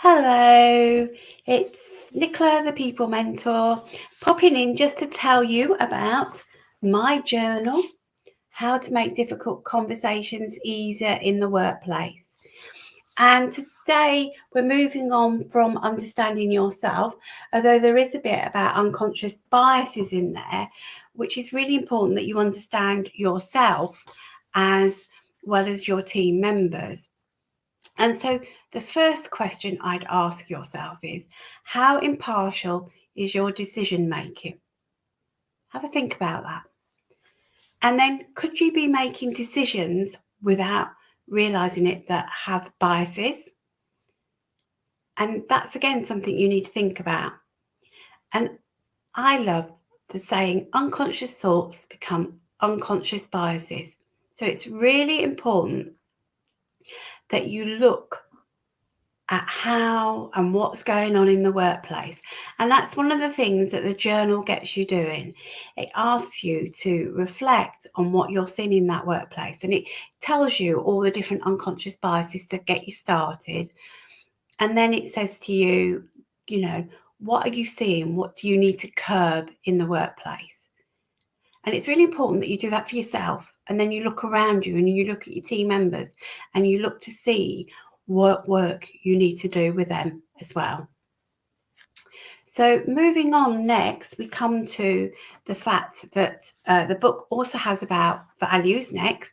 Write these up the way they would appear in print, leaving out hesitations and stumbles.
Hello, it's Nicola, the People Mentor, popping in just to tell you about my journal, how to make difficult conversations easier in the workplace. And today we're moving on from understanding yourself, although there is a bit about unconscious biases in there, which is really important that you understand yourself as well as your team members. And so the first question I'd ask yourself is, how impartial is your decision making? Have a think about that. And then could you be making decisions without realizing it that have biases? And that's again something you need to think about. And I love the saying, unconscious thoughts become unconscious biases. So it's really important that you look at how and what's going on in the workplace. And that's one of the things that the journal gets you doing. It asks you to reflect on what you're seeing in that workplace, and it tells you all the different unconscious biases to get you started. And then it says to you, what are you seeing? What do you need to curb in the workplace? And it's really important that you do that for yourself. And then you look around you and you look at your team members and you look to see what work you need to do with them as well. So moving on next, we come to the fact that the book also has about values next,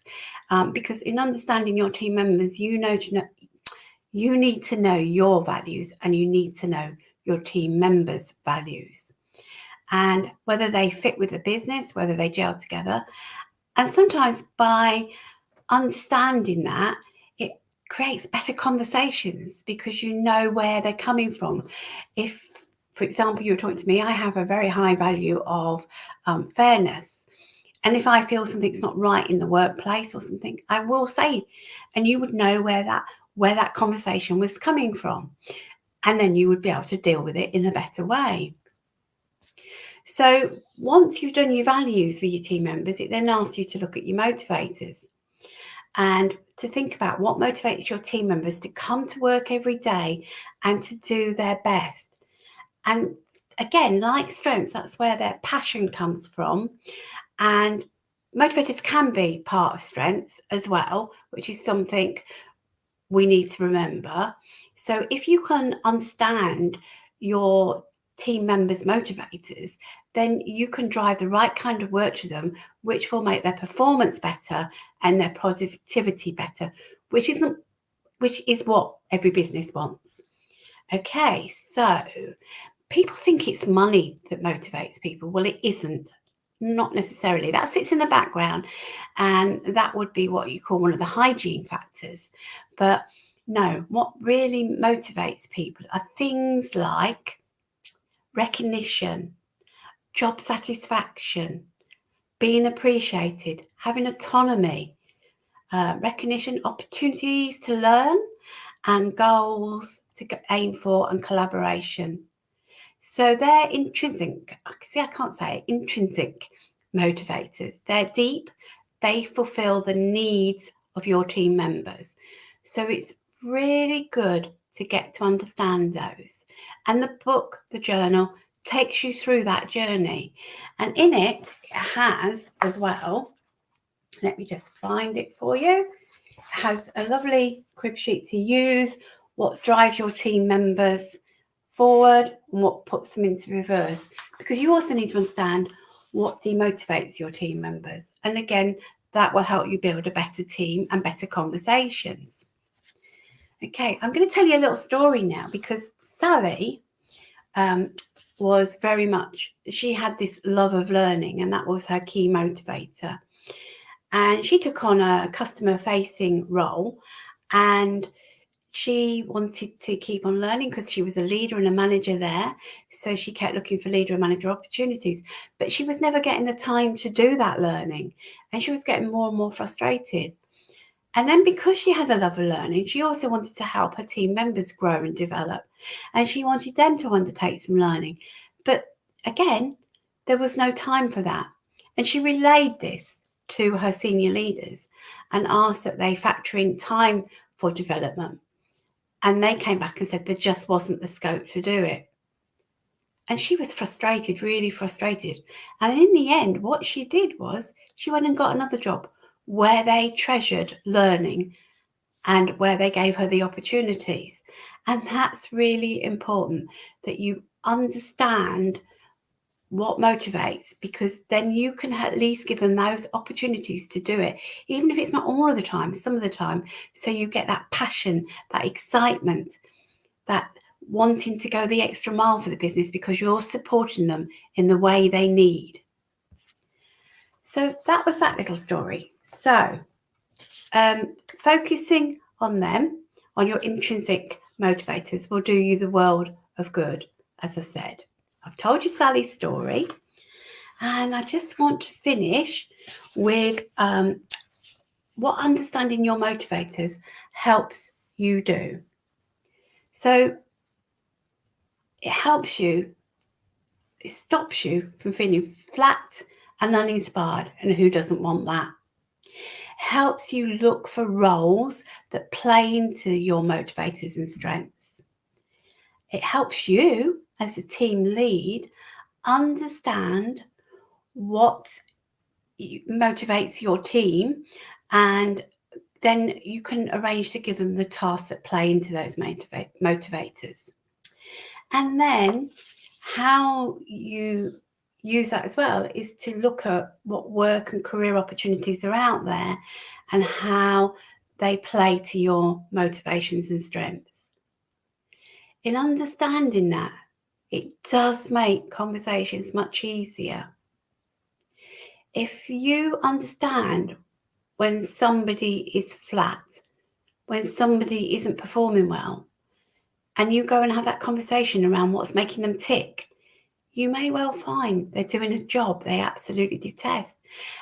because in understanding your team members, you need to know your values and you need to know your team members' values and whether they fit with the business, whether they gel together. And sometimes by understanding that, it creates better conversations because you know where they're coming from. If, for example, you're talking to me, I have a very high value of fairness. And if I feel something's not right in the workplace or something, I will say, and you would know where that conversation was coming from. And then you would be able to deal with it in a better way. So once you've done your values with your team members, it then asks you to look at your motivators and to think about what motivates your team members to come to work every day and to do their best. And again, like strengths, that's where their passion comes from. And motivators can be part of strengths as well, which is something we need to remember. So if you can understand your team members' motivators, then you can drive the right kind of work to them, which will make their performance better and their productivity better, which is what every business wants. Okay, so people think it's money that motivates people. Well, it isn't. Not necessarily. That sits in the background, and that would be what you call one of the hygiene factors. But no, what really motivates people are things like recognition, job satisfaction, being appreciated, having autonomy, recognition, opportunities to learn, and goals to aim for, and collaboration. So they're intrinsic motivators. They're deep, they fulfill the needs of your team members. So it's really good to get to understand those. And the book, the journal, takes you through that journey. And in it has as well, let me just find it for you, it has a lovely crib sheet to use, what drives your team members forward and what puts them into reverse, because you also need to understand what demotivates your team members. And again, that will help you build a better team and better conversations. Okay, I'm going to tell you a little story now, because Sally was very much, she had this love of learning, and that was her key motivator. And she took on a customer facing role, and she wanted to keep on learning because she was a leader and a manager there. So she kept looking for leader and manager opportunities, but she was never getting the time to do that learning. And she was getting more and more frustrated. And then because she had a love of learning, she also wanted to help her team members grow and develop. And she wanted them to undertake some learning. But again, there was no time for that. And she relayed this to her senior leaders and asked that they factor in time for development. And they came back and said there just wasn't the scope to do it. And she was frustrated, really frustrated. And in the end, what she did was she went and got another job where they treasured learning and where they gave her the opportunities. And that's really important, that you understand what motivates, because then you can at least give them those opportunities to do it, even if it's not all of the time, some of the time. So you get that passion, that excitement, that wanting to go the extra mile for the business because you're supporting them in the way they need. So that was that little story. So focusing on them, on your intrinsic motivators, will do you the world of good. As I've said, I've told you Sally's story, and I just want to finish with what understanding your motivators helps you do. So it helps you, it stops you from feeling flat and uninspired, and who doesn't want that? Helps you look for roles that play into your motivators and strengths. It helps you as a team lead understand what motivates your team, and then you can arrange to give them the tasks that play into those motivators. And then how you use that as well is to look at what work and career opportunities are out there and how they play to your motivations and strengths. In understanding that, it does make conversations much easier. If you understand when somebody is flat, when somebody isn't performing well, and you go and have that conversation around what's making them tick, you may well find they're doing a job they absolutely detest.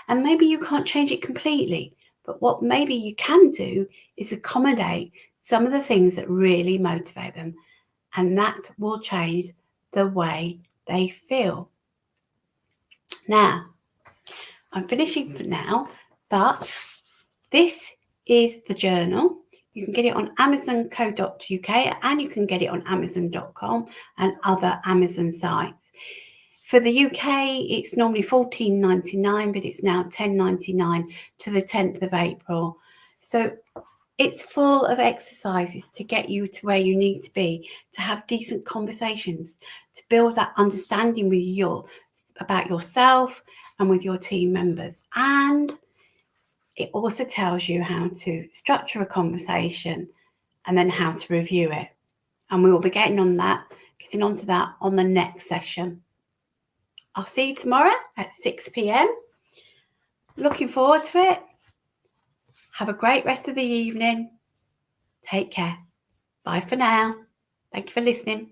And maybe you can't change it completely, but what maybe you can do is accommodate some of the things that really motivate them, and that will change the way they feel. Now, I'm finishing for now, but this is the journal. You can get it on amazon.co.uk, and you can get it on amazon.com and other Amazon sites. For the UK, it's normally $14.99, but it's now $10.99 to the 10th of April. So it's full of exercises to get you to where you need to be, to have decent conversations, to build that understanding with about yourself and with your team members. And it also tells you how to structure a conversation and then how to review it. And we will be getting onto that on the next session. I'll see you tomorrow at 6 p.m. Looking forward to it. Have a great rest of the evening. Take care. Bye for now. Thank you for listening.